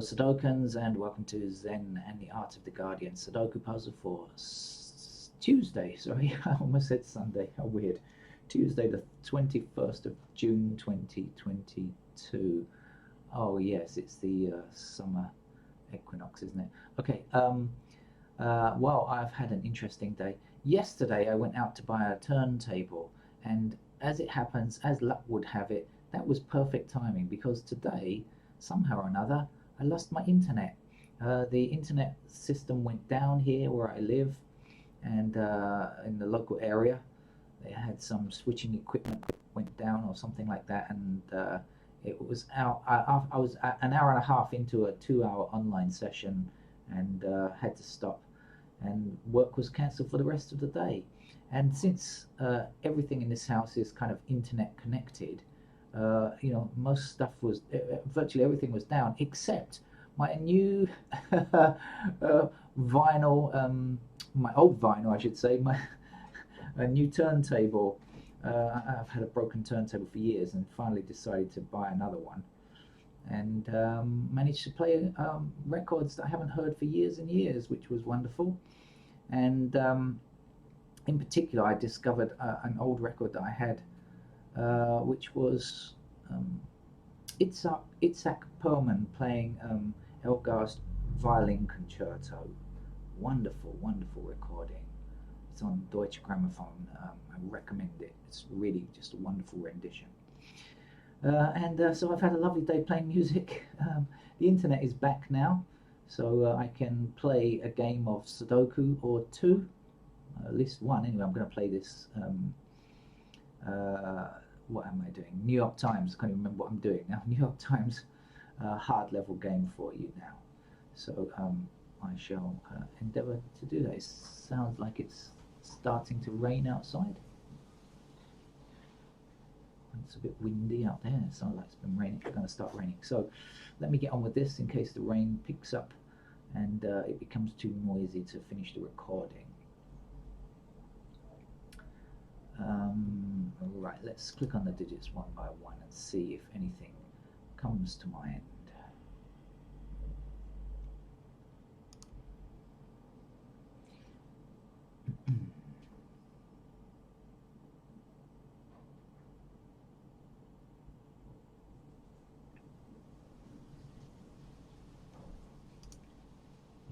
Sudokans, and welcome to Zen and the Art of the Guardian Sudoku puzzle for Tuesday. Sorry, I almost said Sunday. How weird. Tuesday, the 21st of June 2022. Oh, yes, it's the summer equinox, isn't it? Okay, well, I've had an interesting day. Yesterday, I went out to buy a turntable, and as it happens, as luck would have it, that was perfect timing because today, somehow or another, I lost my internet. The internet system went down here where I live, and in the local area, they had some switching equipment went down or something like that, and it was out. I was an hour and a half into a 2 hour online session, and had to stop, and work was cancelled for the rest of the day. And since everything in this house is kind of internet connected, most stuff was virtually everything was down except my new vinyl, my old vinyl, I should say, my a new turntable. I've had a broken turntable for years and finally decided to buy another one, and managed to play records that I haven't heard for years and years, which was wonderful. And in particular, I discovered an old record that I had, which was Itzhak Perlman playing Elgar's violin concerto. Wonderful, wonderful recording. It's on Deutsche Grammophon. I recommend it. It's really just a wonderful rendition. And so I've had a lovely day playing music. The internet is back now, so I can play a game of Sudoku or two, at least one. Anyway, I'm going to play this. What am I doing? New York Times. I can't even remember what I'm doing now. New York Times hard level game for you now. So I shall endeavour to do that. It sounds like it's starting to rain outside. It's a bit windy out there. It sounds like it's been raining. It's going to start raining. So let me get on with this in case the rain picks up and it becomes too noisy to finish the recording. Right, let's click on the digits one by one and see if anything comes to mind.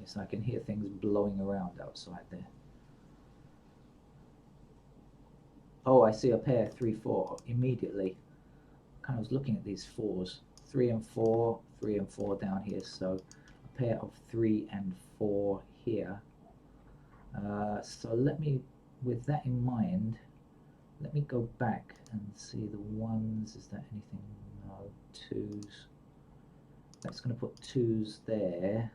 Yes, I can hear things blowing around outside there. Oh, I see a pair, 3, 4, immediately. Kind of was looking at these fours, 3 and 4, 3 and 4 down here, so a pair of 3 and 4 here. So let me, with that in mind, let me go back and see the ones. Is that anything? No. Twos. That's going to put twos there.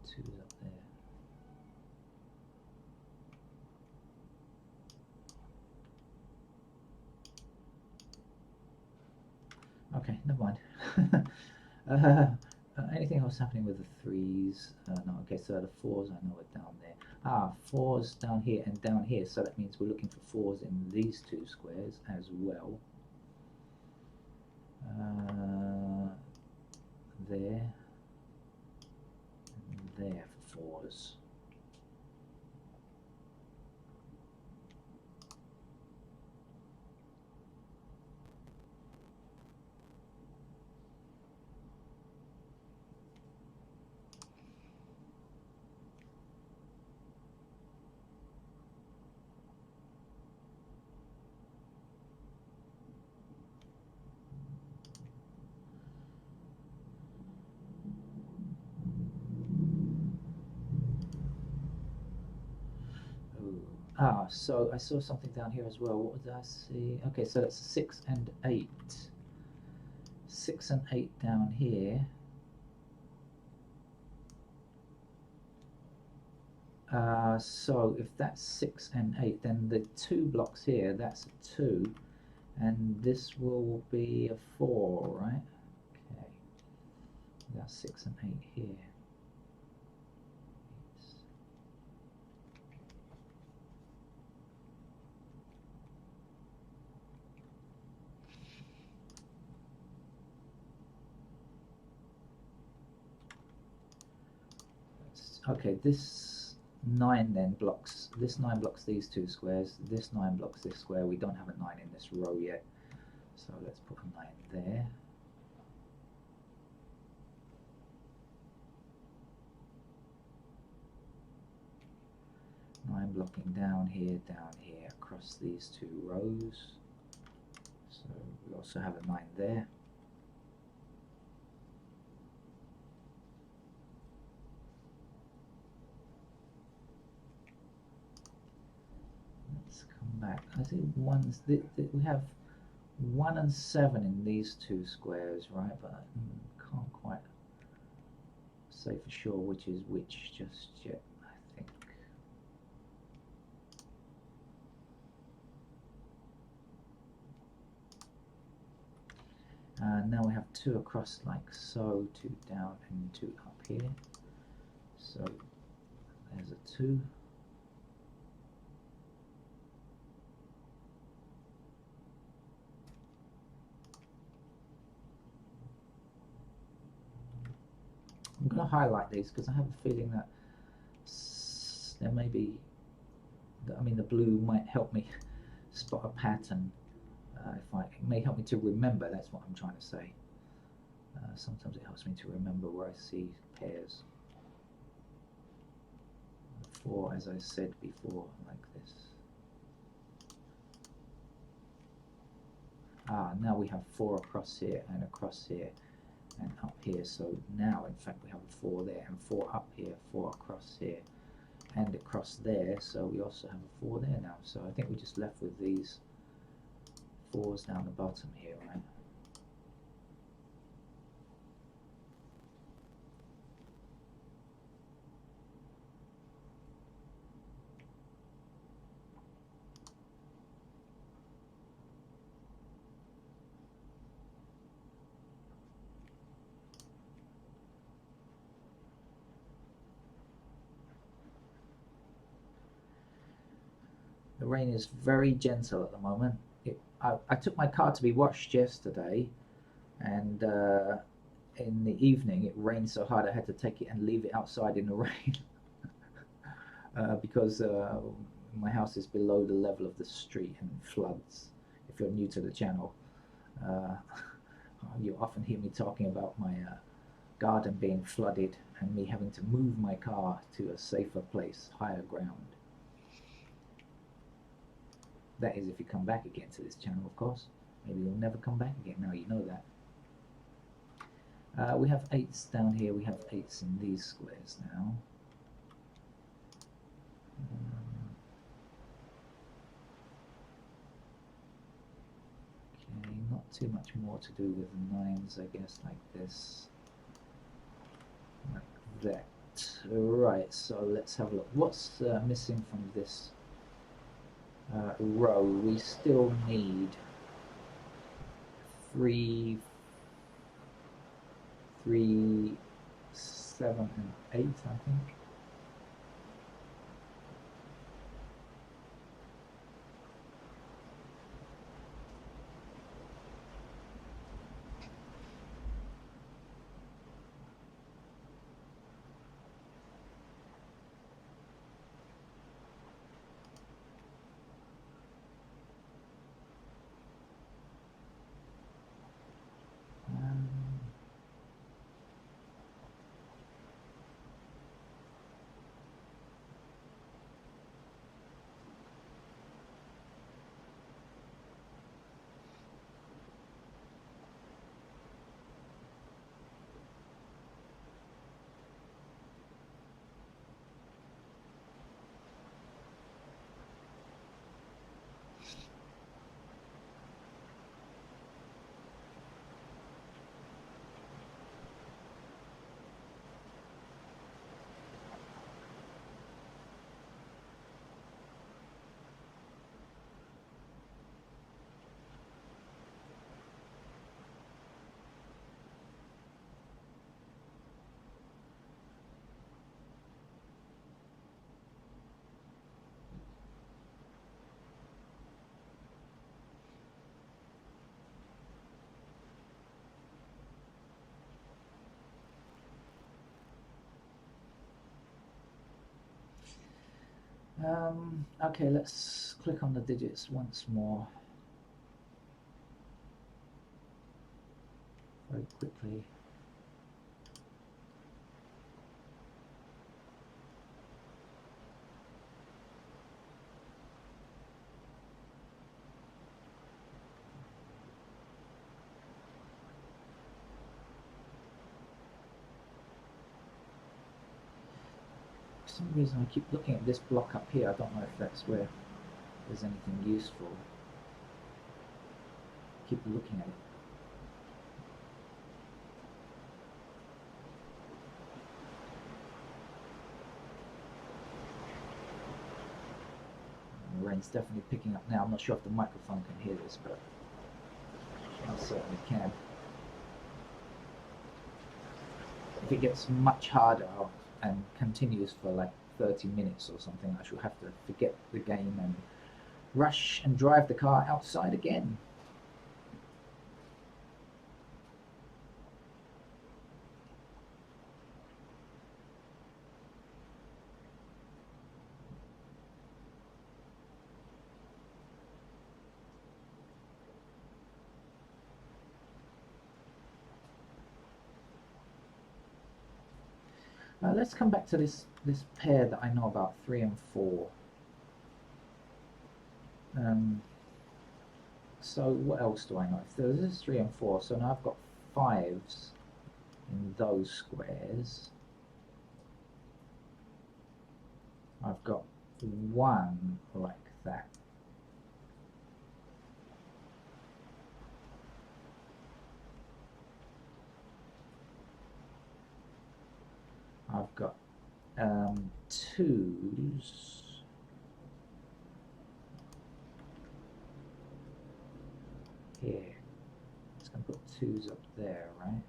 Twos up there. Okay, never mind. Anything else happening with the threes? No, okay, so the fours I know are down there. Ah, fours down here and down here, so that means we're looking for fours in these two squares as well. There, and there for fours. So I saw something down here as well. What did I see? Okay, so that's 6 and 8. 6 and 8 down here. So if that's 6 and 8, then the 2 blocks here, that's a 2, and this will be a 4, right? Okay, that's 6 and 8 here. Okay, this 9 then blocks, this 9 blocks these two squares, this 9 blocks this square. We don't have a 9 in this row yet, so let's put a 9 there. Nine blocking down here, across these two rows. So we also have a 9 there. Let's come back. I see ones that we have 1 and 7 in these two squares, right? But I can't quite say for sure which is which just yet, I think. Now we have 2 across like so, 2 down and 2 up here. So there's a 2. I'm going to highlight these because I have a feeling that there may be, I mean, the blue might help me spot a pattern. It may help me to remember, that's what I'm trying to say. Sometimes it helps me to remember where I see pairs. 4, as I said before, like this. Now we have 4 across here and across here and up here. So now, in fact, we have a 4 there and 4 up here, 4 across here and across there. So we also have a 4 there now. So I think we're just left with these 4s down the bottom here, right? The rain is very gentle at the moment. I took my car to be washed yesterday, and in the evening it rained so hard I had to take it and leave it outside in the rain because my house is below the level of the street and floods. If you're new to the channel, you often hear me talking about my garden being flooded and me having to move my car to a safer place, higher ground. That is if you come back again to this channel, of course. Maybe you'll never come back again. Now you know that. We have 8s down here. We have 8s in these squares now. Okay, not too much more to do with the 9s, I guess, like this. Like that. Right, so let's have a look. What's missing from this row? We still need 3, 7, and 8, I think. Okay, let's click on the digits once more. Very quickly. For some reason I keep looking at this block up here. I don't know if that's where there's anything useful. Keep looking at it. The rain's definitely picking up now. I'm not sure if the microphone can hear this, but I certainly can. If it gets much harder and continues for like 30 minutes or something, I shall have to forget the game and rush and drive the car outside again. Let's come back to this pair that I know about, 3 and 4. So what else do I know? If this is 3 and 4, so now I've got 5s in those squares. I've got 1 like that. I've got 2s. Here. Just going to put 2s up there, right?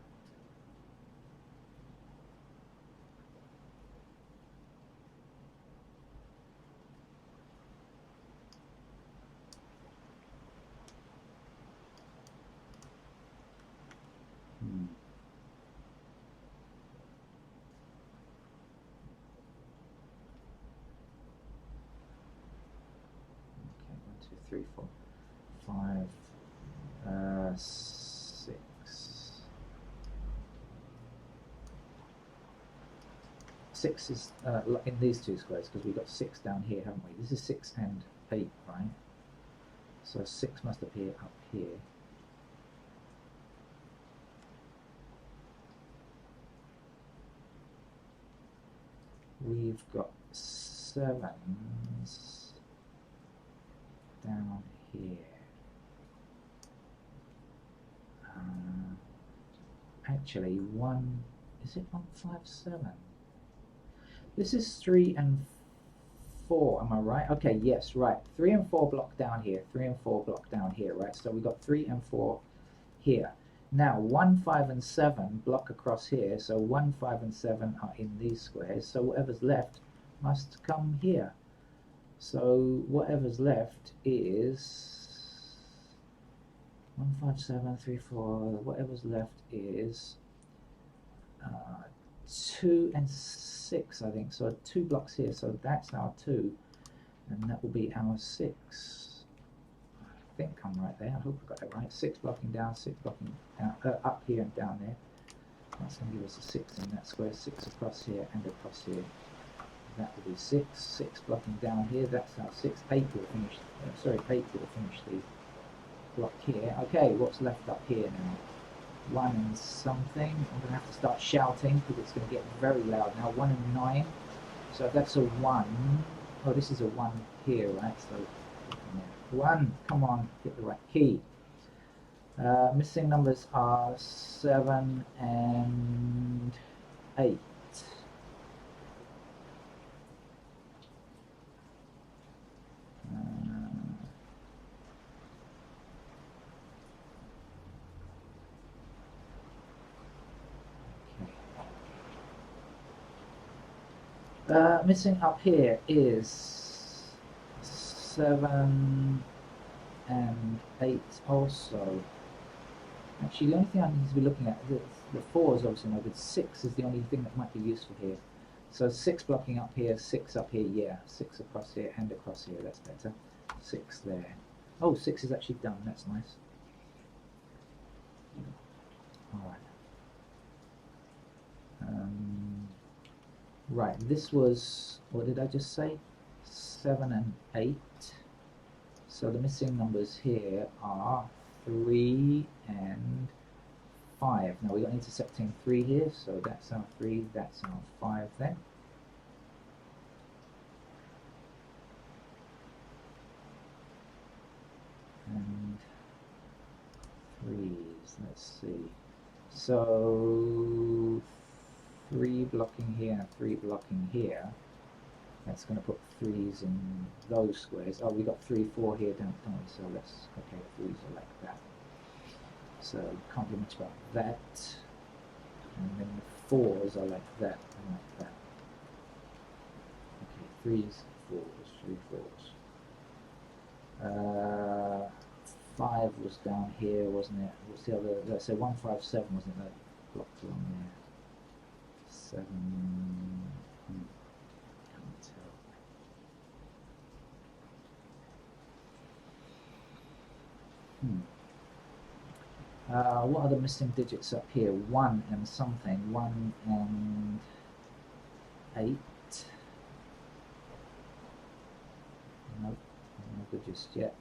Okay, 1, 2, 3, 4, 5, 6. 6 is in these two squares because we've got 6 down here, haven't we? This is 6 and 8, right? So 6 must appear up here. We've got 7s down here. Actually, is it 1, 5, 7? This is 3 and 4, am I right? Okay, yes, right. 3 and 4 block down here, 3 and 4 block down here, right? So we've got 3 and 4 here. Now, 1, 5, and 7 block across here, so 1, 5, and 7 are in these squares, so whatever's left must come here. So whatever's left is 1, 5, 7, 3, 4, whatever's left is 2 and 6, I think. So 2 blocks here, so that's our 2, and that will be our 6. I think I'm right there. I hope I got it right. 6 blocking down, 6 blocking down, up here and down there. That's going to give us a 6 in that square. 6 across here and across here. That will be 6. 6 blocking down here. That's our 6. 8 will finish. 8 will finish the block here. Okay, what's left up here now? 1 and something. I'm going to have to start shouting because it's going to get very loud now. 1 and 9. So if that's a 1. Oh, this is a 1 here, right? So 1, come on, get the right key. Missing numbers are 7 and 8. Missing up here is 7 and 8 also. Actually, the only thing I need to be looking at, the 4 is obviously no good. 6 is the only thing that might be useful here. So 6 blocking up here, 6 up here, yeah. 6 across here and across here, that's better. 6 there. Oh, 6 is actually done, that's nice. Alright. Right, this was, what did I just say? 7 and 8. So the missing numbers here are 3 and 5. Now we got intersecting 3 here, so that's our 3, that's our 5 then. And 3s, let's see. So 3 blocking here and 3 blocking here. That's going to put 3s in those squares. Oh, we got 3, 4 here, don't we? So let's, okay, 3s are like that. So can't do much about that. And then the 4s are like that and like that. Okay, 3s, 4s, 3 4s. 5 was down here, wasn't it? What's the other? Let's say 157, wasn't it? That blocked along there. 7. Can't tell. What are the missing digits up here? 1 and something. 1 and 8. Nope, no good just yet.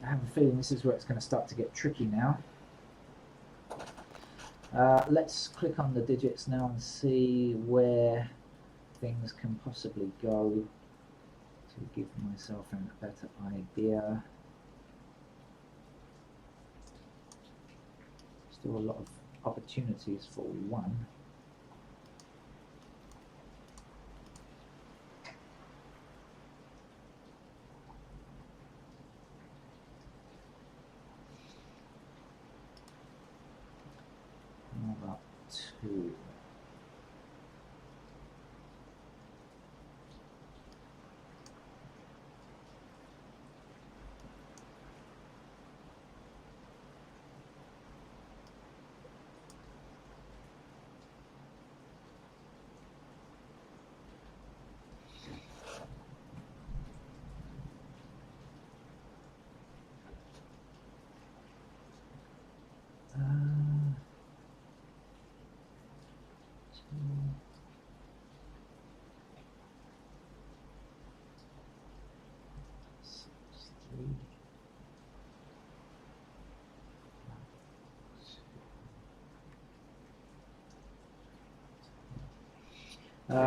I have a feeling this is where it's going to start to get tricky now. Let's click on the digits now and see where things can possibly go to give myself a better idea. Still a lot of opportunities for 1. How about 2?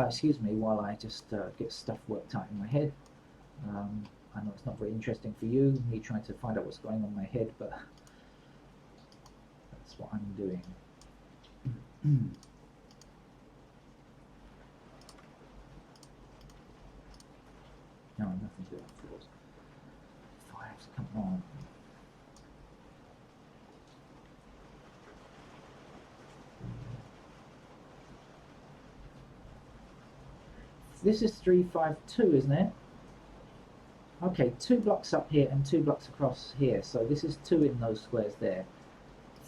Excuse me while I just get stuff worked out in my head. I know it's not very interesting for you, me trying to find out what's going on in my head, but that's what I'm doing. No, nothing to do with fours. 5s, come on. This is 3, 5, 2, isn't it? Okay, 2 blocks up here and 2 blocks across here. So this is 2 in those squares there.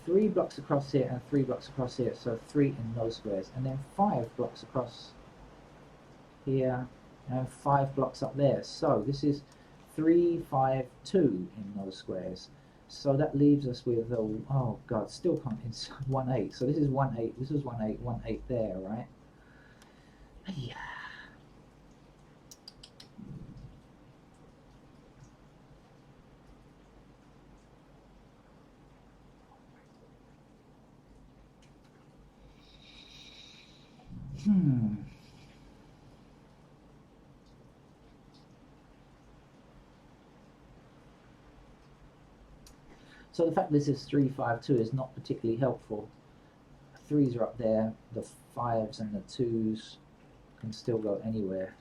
3 blocks across here and 3 blocks across here. So 3 in those squares. And then 5 blocks across here and 5 blocks up there. So this is 3, 5, 2 in those squares. So that leaves us with, oh God, still can't, it's 1, 8. So this is 1, 8. This is 1, 8, 1, 8 there, right? Yeah. So the fact this is 3, 5, 2 is not particularly helpful. 3s are up there, the 5s and the 2s can still go anywhere.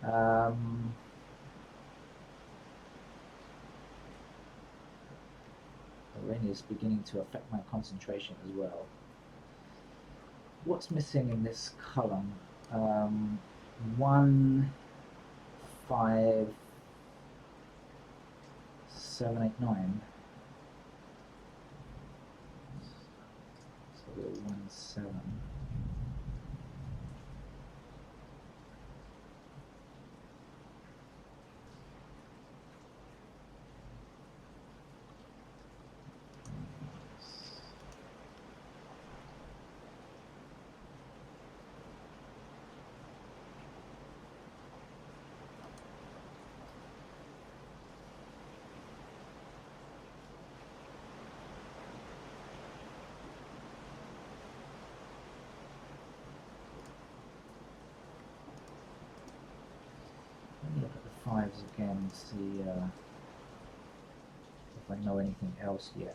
Um, the rain is beginning to affect my concentration as well. What's missing in this column? 1, 5, 7, 8, 9. So we're 1, 7. Let me look at the 5s again, see if I know anything else yet.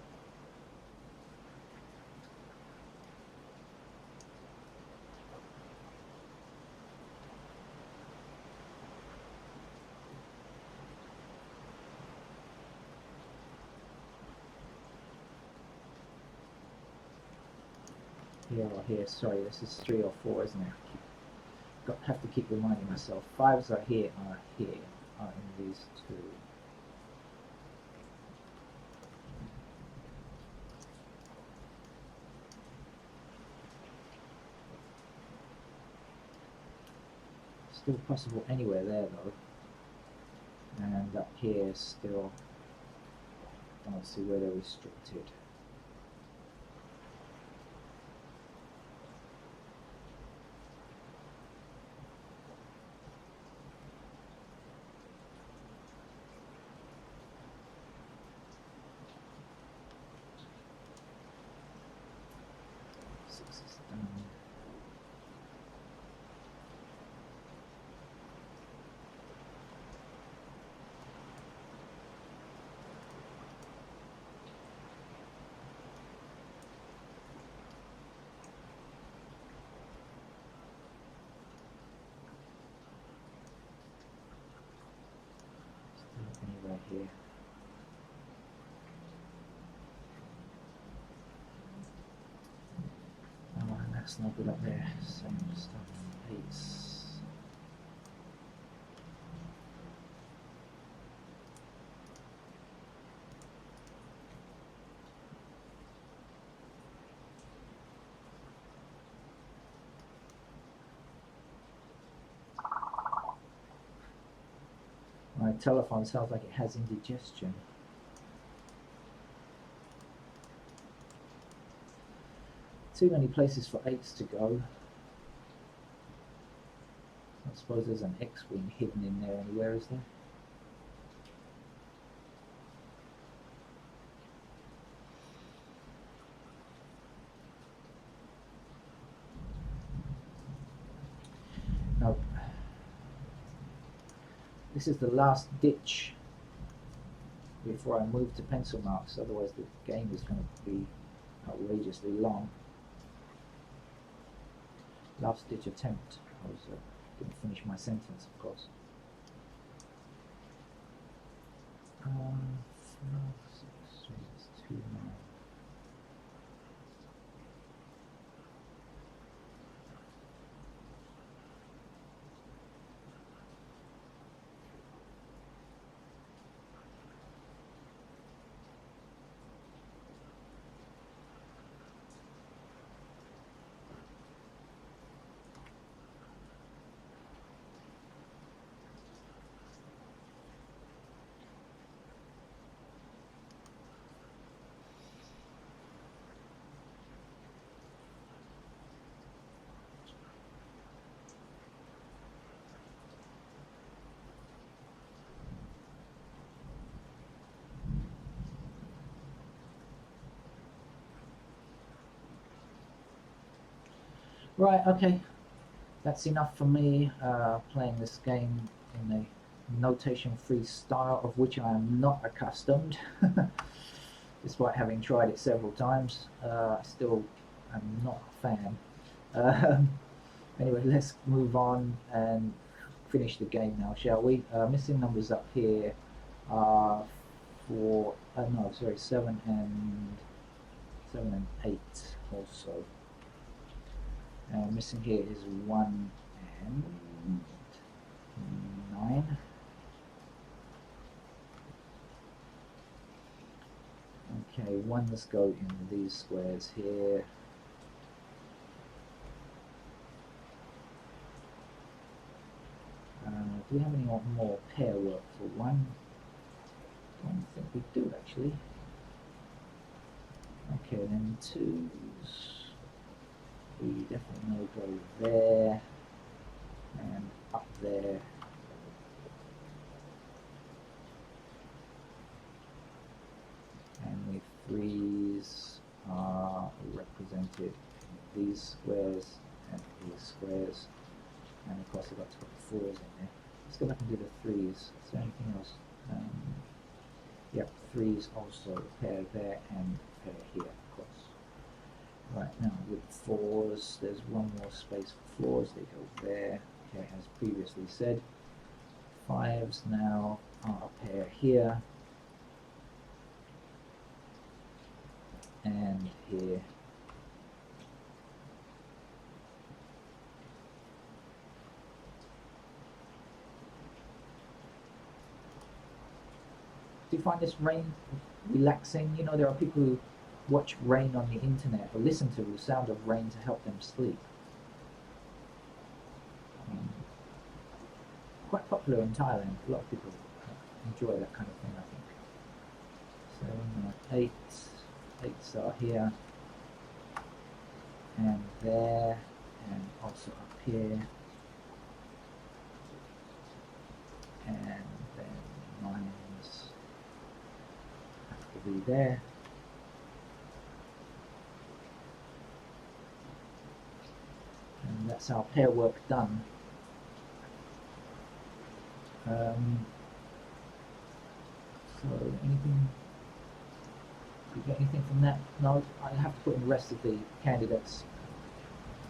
Here or here, sorry, this is 3 or 4, isn't it? Have to keep reminding myself. 5s are here, are in these two. Still possible anywhere there though. And up here still don't see where they're restricted. Right here. Oh, and that's not good up there. Same stuff. 8s. My telephone sounds like it has indigestion. Too many places for 8s to go. I suppose there's an X-wing hidden in there anywhere, is there? Nope. This is the last ditch before I move to pencil marks, otherwise the game is going to be outrageously long. Last ditch attempt. I didn't finish my sentence, of course. 5, 6, 3, that's 2 now. Right, okay. That's enough for me playing this game in a notation-free style of which I am not accustomed. Despite having tried it several times, I still am not a fan. Anyway, let's move on and finish the game now, shall we? Missing numbers up here are for no, sorry, 7 and 8 also. Missing here is 1 and 9. Okay, 1, let's go in these squares here. Do we have any more pair work for 1? Don't think we do actually. Okay, then 2s. We definitely know go there and up there. And the 3s are represented in these squares and these squares. And of course I've got to put the 4s in there. Let's go back and do the 3s. Is there anything else? Yep, 3s also, pair there and pair here, of course. Right, now with 4s, there's one more space for 4s, they go there, okay, as previously said. 5s now are a pair here, and here. Do you find this rain relaxing? You know, there are people who watch rain on the internet or listen to the sound of rain to help them sleep. Quite popular in Thailand. A lot of people enjoy that kind of thing, I think. 7, 8s are here and there, and also up here, and then 9s have to be there. And that's our pair work done. So anything, did you get anything from that? No, I have to put in the rest of the candidates.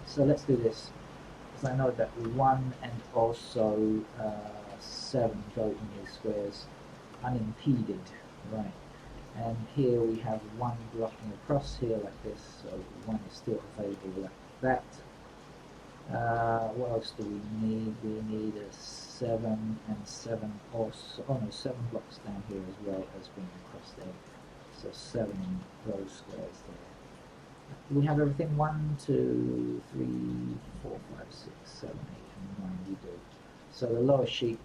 So let's do this, because I know that 1 and also 7 go in these squares unimpeded, right? And here we have 1 blocking across here like this, so 1 is still available like that. What else do we need? We need a 7 and 7 also. Oh no, 7 blocks down here as well as being across there. So 7 in those squares there. Do we have everything? 1, 2, 3, 4, 5, 6, 7, 8, and 9. We do. So the lower shoot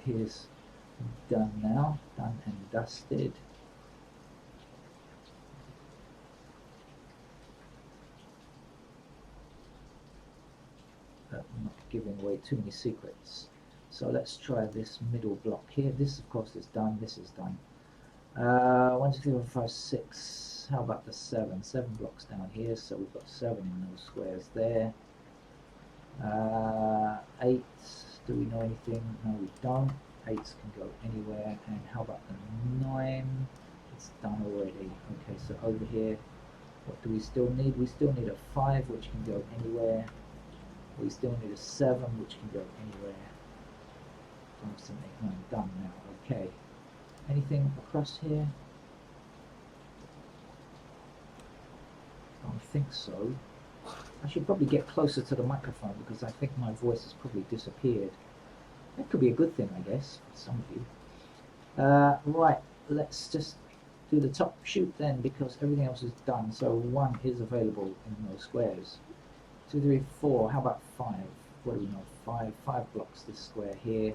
is done now, done and dusted. Not giving away too many secrets. So let's try this middle block here. This of course is done, this is done. 1, 2, 3, 4, 5, 6. How about the 7? 7 blocks down here, so we've got 7 in those squares there. 8, do we know anything? No, we don't. 8s can go anywhere. And how about the 9? It's done already. Okay, so over here, what do we still need? We still need a 5, which can go anywhere. We still need a 7, which can go anywhere. 5, 7, 8, 9, done now. Okay. Anything across here? I don't think so. I should probably get closer to the microphone because I think my voice has probably disappeared. That could be a good thing, I guess, for some of you. Right, let's just do the top shoot then, because everything else is done. So 1 is available in those squares. 2, 3, 4. How about 5? What do we know? 5 blocks this square here.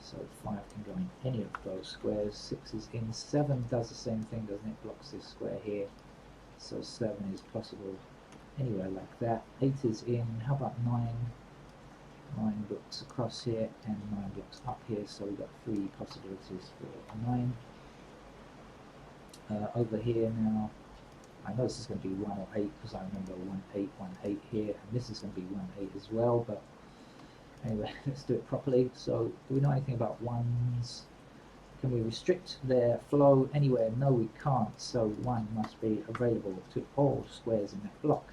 So 5 can go in any of those squares. 6 is in. 7 does the same thing, doesn't it? Blocks this square here. So 7 is possible anywhere like that. 8 is in. How about 9? 9 blocks across here and 9 blocks up here. So we've got 3 possibilities for 9. Over here now, I know this is going to be 1 or 8 because I remember 1, 8, 1, 8 here, and this is going to be 1, 8 as well, but anyway, let's do it properly. So, do we know anything about 1s? Can we restrict their flow anywhere? No, we can't, so 1 must be available to all squares in that block.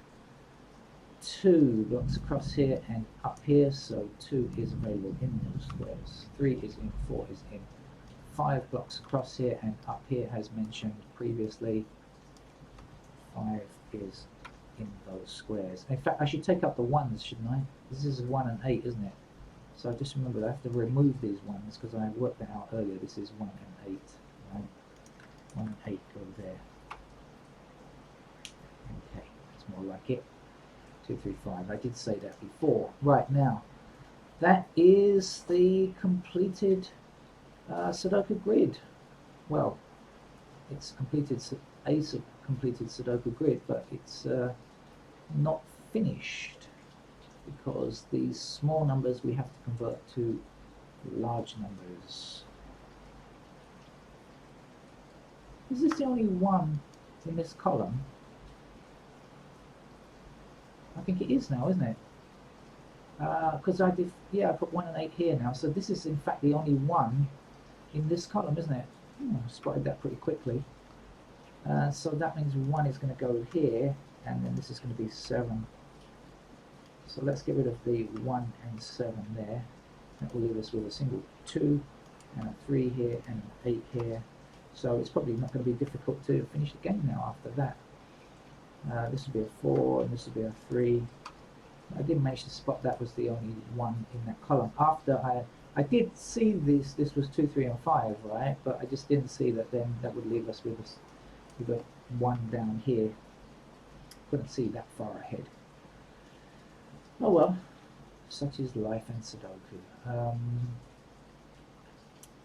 2 blocks across here and up here, so 2 is available in those squares. 3 is in, 4 is in. 5 blocks across here and up here, as mentioned previously. 5 is in those squares. In fact, I should take up the 1s, shouldn't I? This is 1 and 8, isn't it? So just remember that I have to remove these 1s because I worked that out earlier. This is 1 and 8, right? 1 and 8 go there. Okay, that's more like it. 2, 3, 5. I did say that before. Right, now, that is the completed Sudoku grid. Well, it's completed a completed Sudoku grid, but it's not finished because these small numbers we have to convert to large numbers. Is this the only one in this column? I think it is now, isn't it? Because I did, yeah, I put 1 and 8 here now, so this is in fact the only one in this column, isn't it? I spotted that pretty quickly. So that means 1 is going to go here, and then this is going to be 7. So let's get rid of the 1 and 7 there. That will leave us with a single 2 and a 3 here and an 8 here. So it's probably not going to be difficult to finish the game now after that. This would be a 4 and this would be a 3. I didn't manage to spot that was the only one in that column. After I did see this was 2, 3 and 5, right? But I just didn't see that then that would leave us with a 1 down here. Couldn't see that far ahead. Oh well, such is life in Sudoku.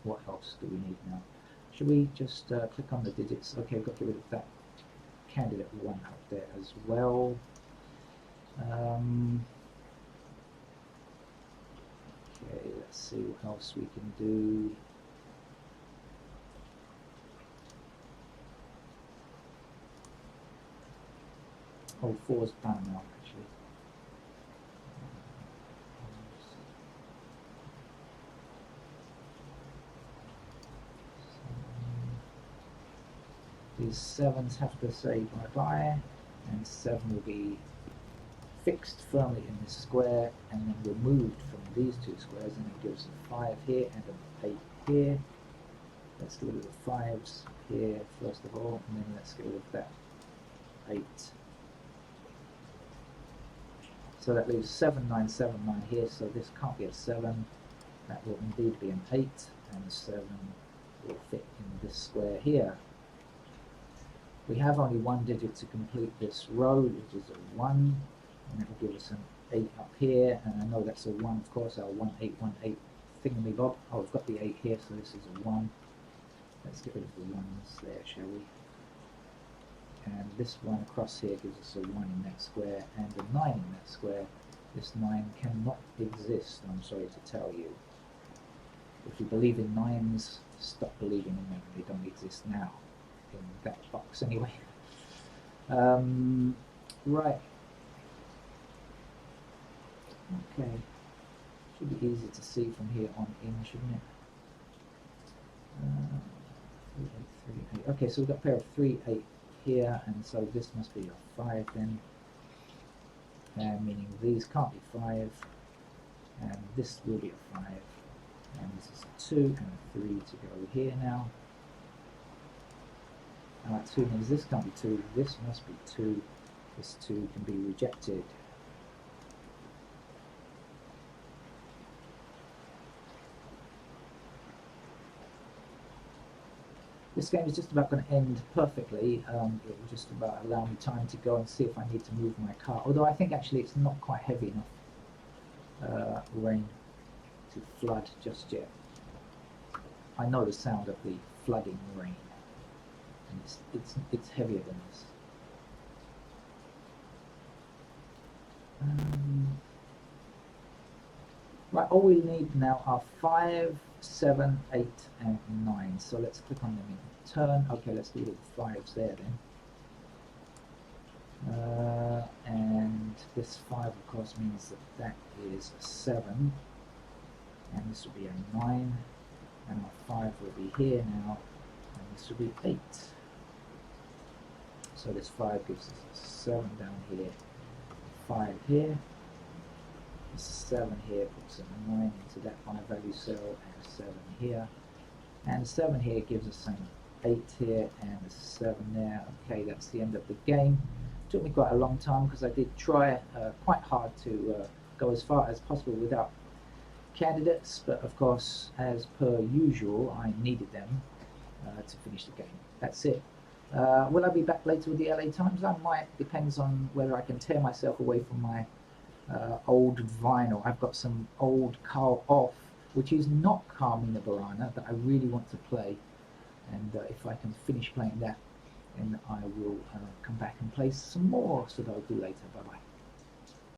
What else do we need now? Should we just click on the digits? Okay, we've got to get rid of that candidate 1 up there as well. Okay, let's see what else we can do. Oh, 4's done now, actually. These 7s have to say bye-bye, and 7 will be fixed firmly in this square and then removed from these 2 squares, and it gives a 5 here and an 8 here. Let's get rid of the 5s here first of all, and then let's get rid of that 8. So that leaves 7, 9, 7, 9 here, so this can't be a 7. That will indeed be an 8, and 7 will fit in this square here. We have only 1 digit to complete this row, which is a 1, and that will give us an 8 up here, and I know that's a 1, of course, our 1, 8, 1, 8 thingamabob. Oh, we've got the 8 here, so this is a 1. Let's get rid of the 1s there, shall we? And this one across here gives us a 1 in that square, and a 9 in that square. This 9 cannot exist, I'm sorry to tell you. If you believe in 9s, stop believing in them. They don't exist now. In that box anyway. Right. Okay. Should be easy to see from here on in, shouldn't it? 3, 8, 3, 8. Okay, so we've got a pair of 3, 8 here, and so this must be a 5 then. Meaning these can't be 5, and this will be a 5. And this is a 2 and a 3 to go here now. 2 means this can't be 2, this must be 2, this 2 can be rejected. This game is just about going to end perfectly. It will just about allow me time to go and see if I need to move my car, although I think actually it's not quite heavy enough rain to flood just yet. I know the sound of the flooding rain. It's heavier than this. Right, all we need now are 5, 7, 8, and 9. So let's click on them in turn. Okay, let's do the 5s there then. And this 5, of course, means that is a 7. And this will be a 9. And our 5 will be here now. And this will be 8. So this 5 gives us a 7 down here, 5 here, a 7 here, puts a 9 into that high value cell, and a 7 here, and a 7 here gives us an 8 here, and a 7 there. Okay, that's the end of the game. Took me quite a long time because I did try quite hard to go as far as possible without candidates, but of course, as per usual, I needed them to finish the game. That's it. Will I be back later with the LA Times? I might. Depends on whether I can tear myself away from my old vinyl. I've got some old Carl Off, which is not Carmina Burana, that I really want to play, and if I can finish playing that, then I will come back and play some more Sudoku later. Bye bye.